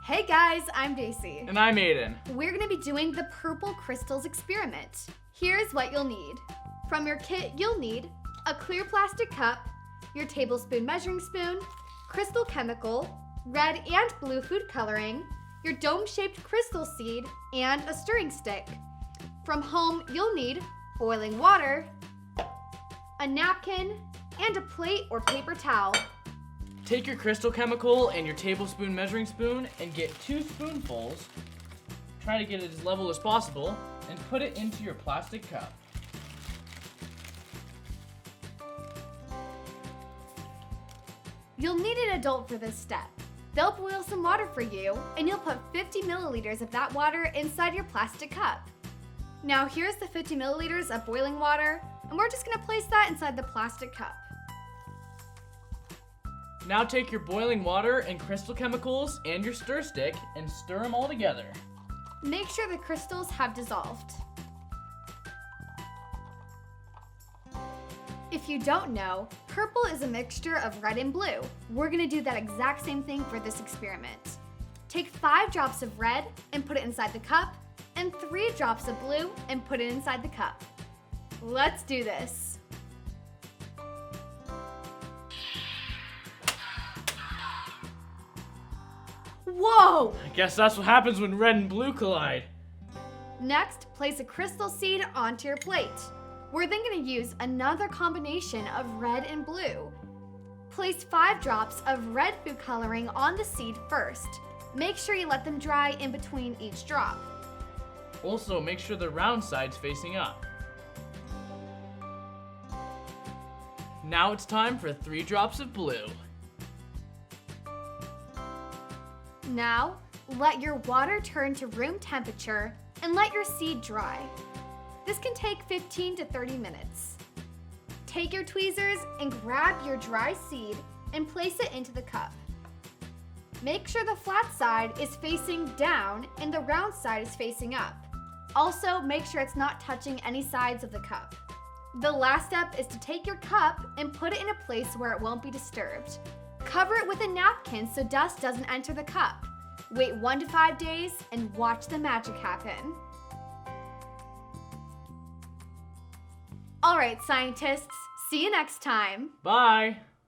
Hey guys, I'm Daisy. And I'm Aiden. We're gonna be doing the purple crystals experiment. Here's what you'll need. From your kit, you'll need a clear plastic cup, your tablespoon measuring spoon, crystal chemical, red and blue food coloring, your dome-shaped crystal seed, and a stirring stick. From home, you'll need boiling water, a napkin, and a plate or paper towel. Take your crystal chemical and your tablespoon measuring spoon and get 2 spoonfuls. Try to get it as level as possible and put it into your plastic cup. You'll need an adult for this step. They'll boil some water for you, and you'll put 50 milliliters of that water inside your plastic cup. Now here's the 50 milliliters of boiling water, and we're just gonna place that inside the plastic cup. Now take your boiling water and crystal chemicals and your stir stick and stir them all together. Make sure the crystals have dissolved. If you don't know, purple is a mixture of red and blue. We're gonna do that exact same thing for this experiment. Take 5 drops of red and put it inside the cup, and 3 drops of blue and put it inside the cup. Let's do this. Whoa! I guess that's what happens when red and blue collide. Next, place a crystal seed onto your plate. We're then going to use another combination of red and blue. Place 5 drops of red food coloring on the seed first. Make sure you let them dry in between each drop. Also, make sure the round side's facing up. Now it's time for 3 drops of blue. Now, let your water turn to room temperature and let your seed dry. This can take 15 to 30 minutes. Take your tweezers and grab your dry seed and place it into the cup. Make sure the flat side is facing down and the round side is facing up. Also, make sure it's not touching any sides of the cup. The last step is to take your cup and put it in a place where it won't be disturbed. Cover it with a napkin so dust doesn't enter the cup. Wait 1 to 5 days and watch the magic happen. All right, scientists, see you next time. Bye!